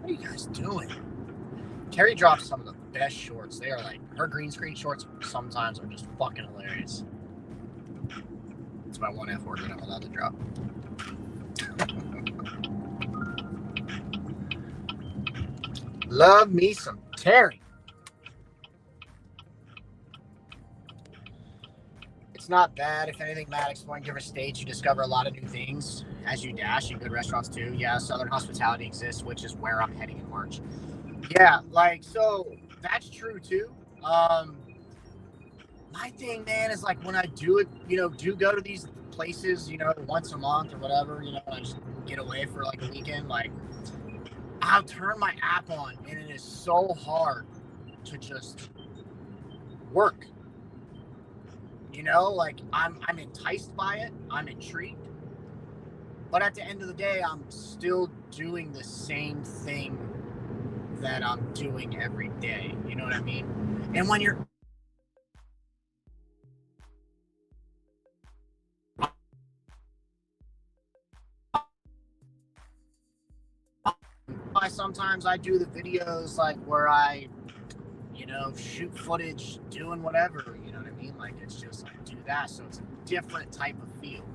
what are you guys doing? Terry drops some of the best shorts. They are like, her green screen shorts sometimes are just fucking hilarious. It's my one F word that I'm allowed to drop. Love me some Terry. It's not bad. If anything, Matt, exploring different states, you discover a lot of new things as you dash, and good restaurants too. Yeah, Southern hospitality exists, which is where I'm heading in March. Yeah, like, so that's true too. My thing, man, is like when I do it, you know, do go to these places, you know, once a month or whatever, you know, I just get away for like a weekend, like I'll turn my app on and it is so hard to just work. You know, like I'm enticed by it, I'm intrigued. But at the end of the day, I'm still doing the same thing that I'm doing every day. You know what I mean? And when you're sometimes I do the videos like where I, you know, shoot footage doing whatever, you know what I mean? Like it's just I do that, so it's a different type of feel.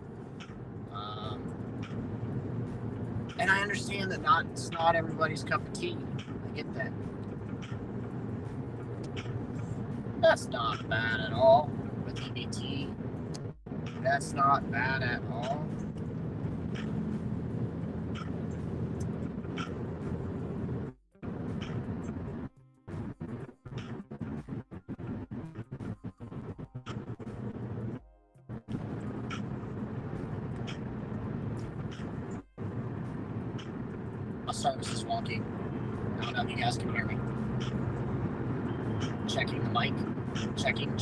And I understand that it's not everybody's cup of tea. I get that. That's not bad at all with EBT. That's not bad at all. My service is wonky. I don't know if you guys can hear me. Checking the mic. Checking.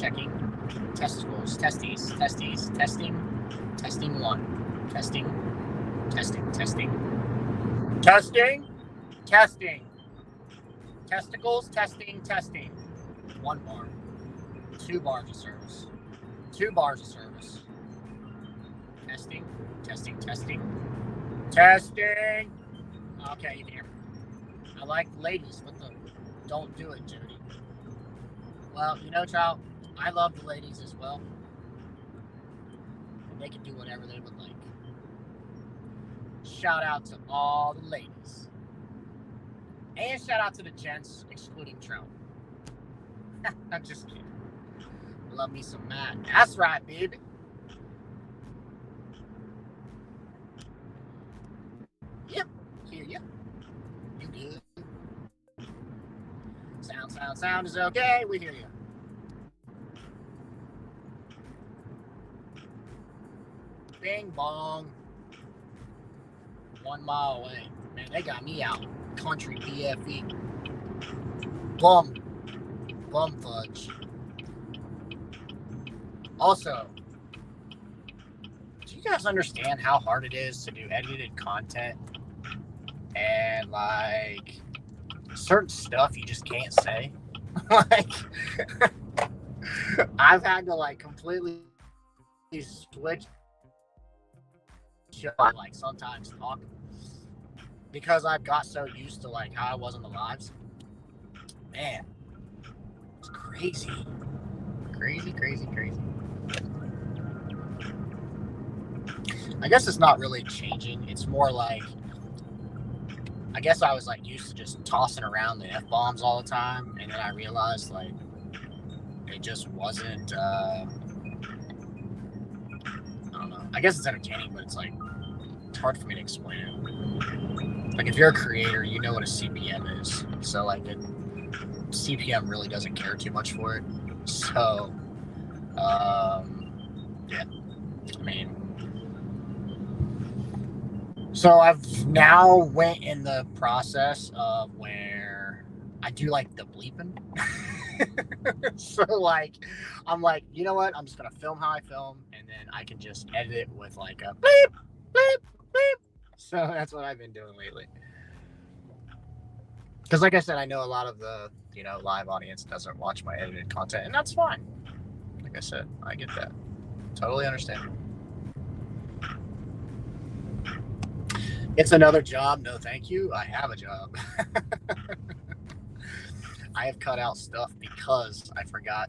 Testicles. Testes. Testing. Testing 1. Testing. Testicles. Testing. 1 bar. 2 bars of service. 2 bars of service. Testing. Okay, you can hear me. I like ladies, but don't do it, Jody. Well, child, I love the ladies as well. And they can do whatever they would like. Shout out to all the ladies. And shout out to the gents, excluding Trout. I'm just kidding. Love me some Matt. That's right, baby. Yep. Hear ya. You good? Sound is okay. We hear you. Bing bong. 1 mile away. Man, they got me out. Country BFE. Bum fudge. Also, do you guys understand how hard it is to do edited content? And like certain stuff you just can't say. Like I've had to like completely switch like sometimes talk because I've got so used to like how I was on the lives. Man, it's crazy. I guess it's not really changing. It's more like I guess I was like used to just tossing around the F-bombs all the time, and then I realized like it just wasn't I don't know. I guess it's entertaining, but it's like it's hard for me to explain it. Like if you're a creator, you know what a CPM is. So like CPM really doesn't care too much for it. So yeah. I mean, so I've now went in the process of where I do like the bleeping. So like, I'm like, you know what? I'm just going to film how I film and then I can just edit it with like a bleep, bleep, bleep. So that's what I've been doing lately. Because like I said, I know a lot of the, live audience doesn't watch my edited content, and that's fine. Like I said, I get that. Totally understand. It's another job. No, thank you. I have a job. I have cut out stuff because I forgot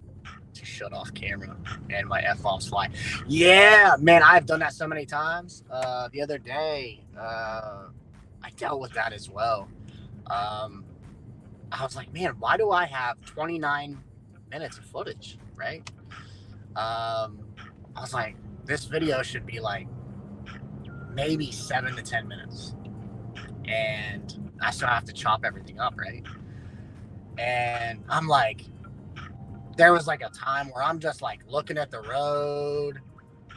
to shut off camera and my F-bombs fly. Yeah, man, I've done that so many times. The other day, I dealt with that as well. I was like, man, why do I have 29 minutes of footage, right? I was like, this video should be like maybe 7 to 10 minutes. And I still have to chop everything up, right? And I'm like, there was like a time where I'm just like looking at the road.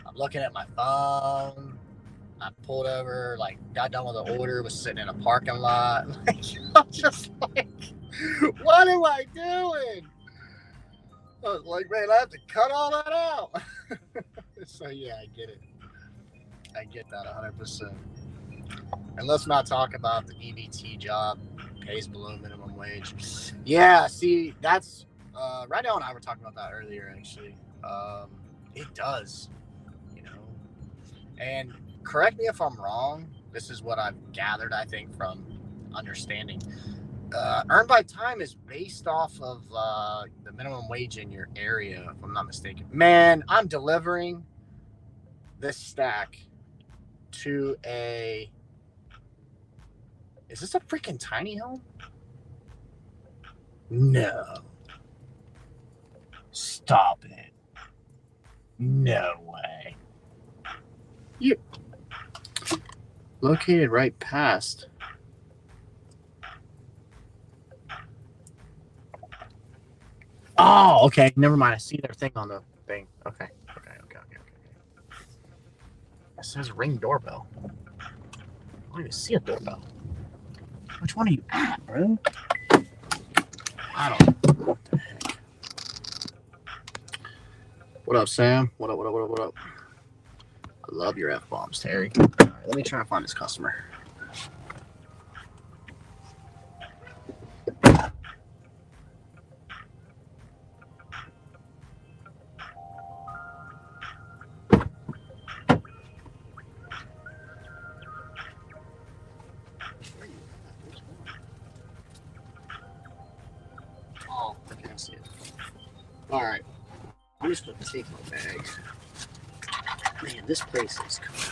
I'm looking at my phone. I pulled over, like got done with the order, was sitting in a parking lot. Like, I'm just like, what am I doing? I was like, man, I have to cut all that out. So yeah, I get it. I get that 100%. And let's not talk about the EBT job pays below minimum wage. Yeah, see, that's Rydell and I were talking about that earlier, actually. It does, and correct me if I'm wrong. This is what I've gathered, I think, from understanding. Earned by time is based off of the minimum wage in your area, if I'm not mistaken. Man, I'm delivering this stack to a Is this a freaking tiny home? No. Stop it. No way. You located right past. Oh, okay. Never mind. I see their thing on the thing. Okay. It says ring doorbell. I don't even see a doorbell. Which one are you at, bro? I don't know. What the heck? What up, Sam? What up? I love your F-bombs, Terry. All right, let me try and find this customer. Oh, I can't see it. All right. I'm just going to take my bag. Man, this place is crazy.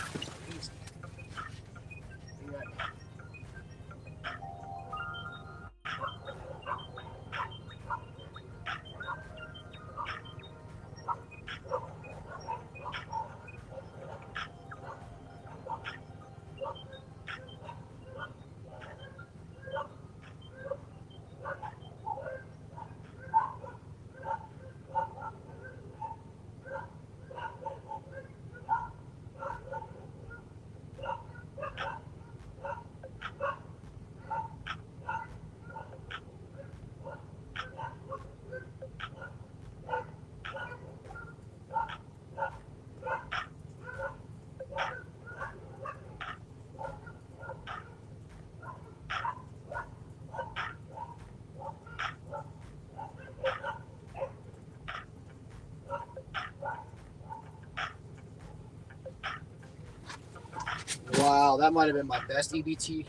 Wow, that might have been my best EBT.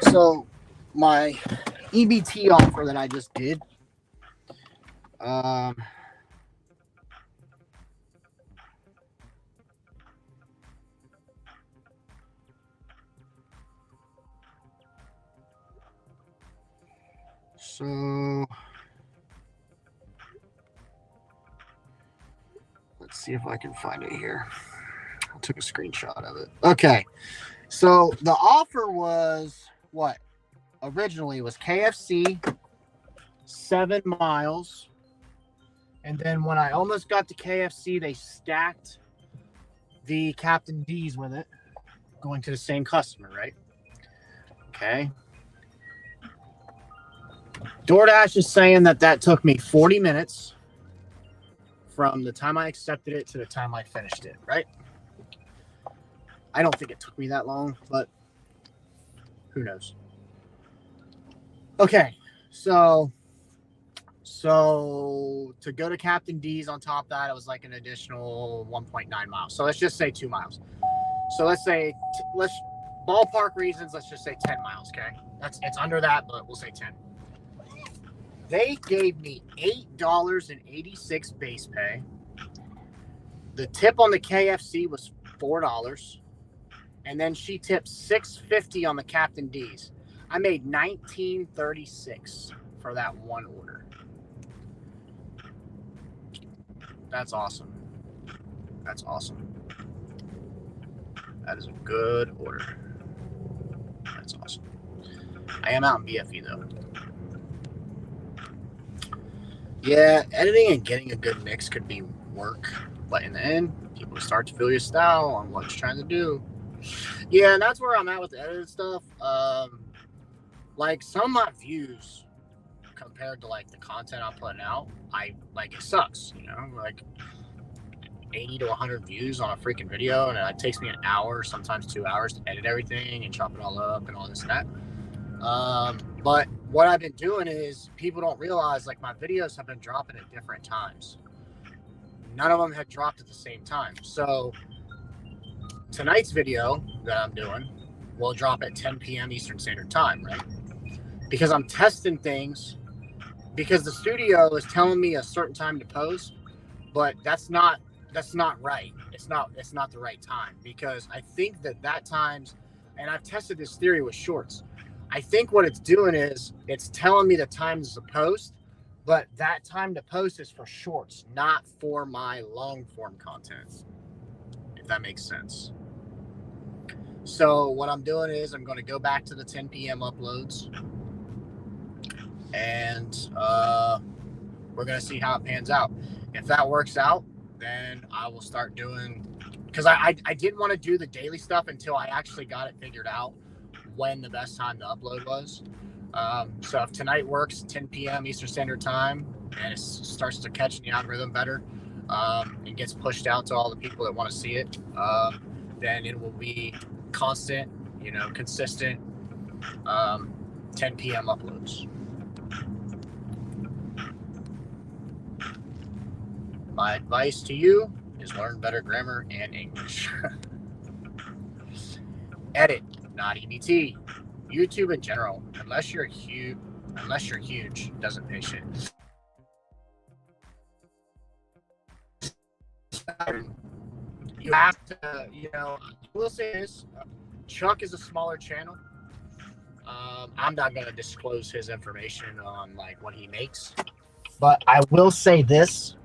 So, my EBT offer that I just did, so let's see if I can find it here. I took a screenshot of it. Okay. So the offer was what? Originally was KFC, 7 miles. And then when I almost got to KFC, they stacked the Captain D's with it, going to the same customer, right? Okay. DoorDash is saying that took me 40 minutes from the time I accepted it to the time I finished it, right? I don't think it took me that long, but who knows? Okay, so to go to Captain D's on top of that, it was like an additional 1.9 miles. So let's just say 2 miles. So let's say, let's ballpark reasons, let's just say 10 miles, okay? It's under that, but we'll say 10. They gave me $8.86 base pay. The tip on the KFC was $4. And then she tipped $6.50 on the Captain D's. I made $19.36 for that one order. That's awesome. That's awesome. That is a good order. That's awesome. I am out in BFE though. Yeah, editing and getting a good mix could be work, but in the end, people start to feel your style on what you're trying to do. Yeah, and that's where I'm at with the edited stuff. Like some of my views compared to like the content I'm putting out, I like it sucks, you know, like 80 to 100 views on a freaking video, and it takes me an hour, sometimes 2 hours to edit everything and chop it all up and all this and that. But what I've been doing is people don't realize like my videos have been dropping at different times. None of them had dropped at the same time. So tonight's video that I'm doing will drop at 10 p.m. Eastern Standard Time, right? Because I'm testing things, because the studio is telling me a certain time to post, but that's not right. It's not the right time, because I think that times and I've tested this theory with shorts. I think what it's doing is it's telling me the times to post, but that time to post is for shorts, not for my long form content, if that makes sense. So what I'm doing is I'm going to go back to the 10 p.m. uploads, and we're going to see how it pans out. If that works out, then I will start doing, because I didn't want to do the daily stuff until I actually got it figured out when the best time to upload was. So if tonight works 10 p.m. Eastern Standard Time and it starts to catch the algorithm better, and gets pushed out to all the people that want to see it, then it will be constant, consistent 10 p.m. uploads. My advice to you is learn better grammar and English. Edit, not EBT. YouTube in general, unless you're huge, doesn't pay shit. You have to, I will say this, Chuck is a smaller channel. I'm not going to disclose his information on what he makes, but I will say this,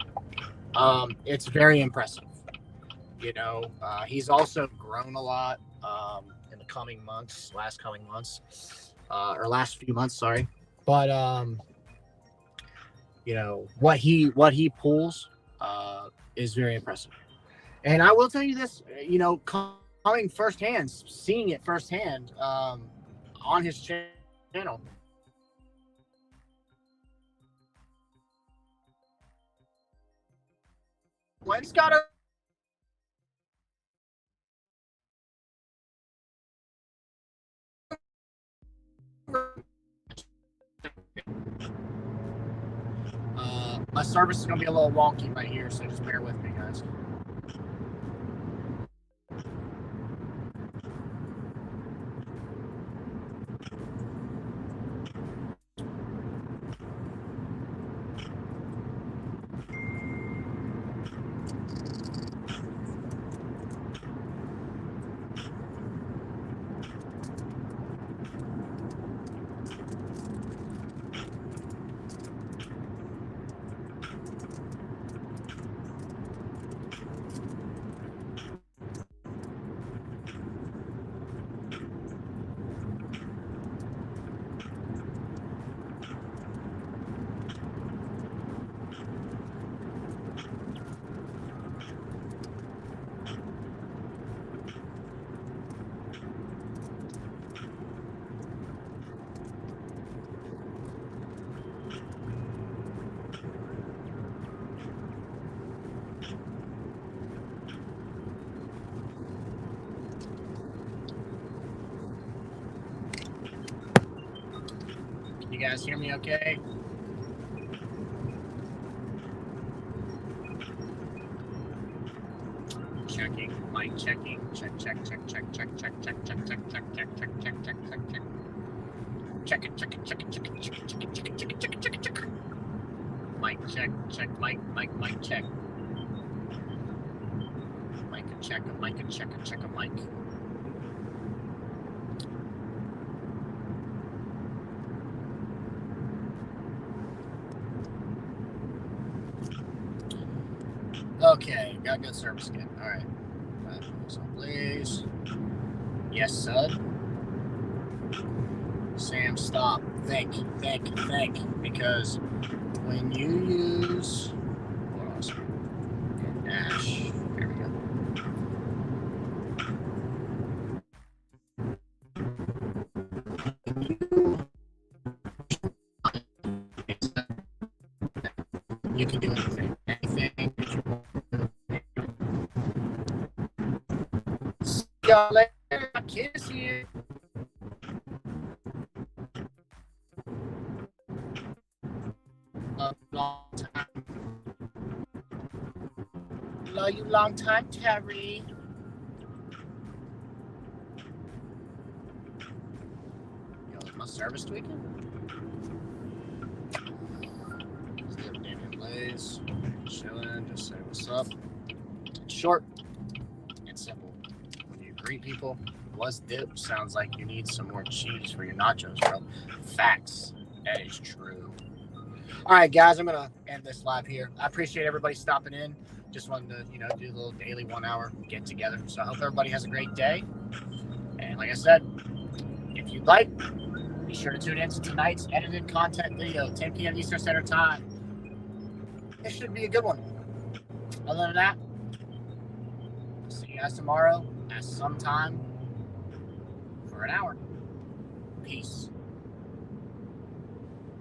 it's very impressive. He's also grown a lot in the last few months, sorry. But what he pulls is very impressive. And I will tell you this, coming firsthand, seeing it firsthand on his channel. Glenn's got a my service is going to be a little wonky right here, so just bear with me, guys. You guys hear me okay? Checking, mic checking, check. Check it. Mic check, mic check. Mic check, a mic. Okay, got good service again. All right. So please. Yes, son. Sam, stop. Think. Because when you use... Hold on a second. Dash. There we go. You can do anything. See y'all later. I kiss you. Long time. Love you long time, Terry. Yo, is my service tweaking? Still Daniel Blaze. Chilling, just say what's up. Short and simple. When you greet people, Was dip. Sounds like you need some more cheese for your nachos, bro. Facts. That is true. All right, guys, I'm gonna end this live here. I appreciate everybody stopping in. Just wanted to, do a little daily 1 hour get together. So I hope everybody has a great day. And like I said, if you'd like, be sure to tune in to tonight's edited content video, 10 p.m. Eastern Standard Time. This should be a good one. Other than that, see you guys tomorrow at some time for an hour. Peace.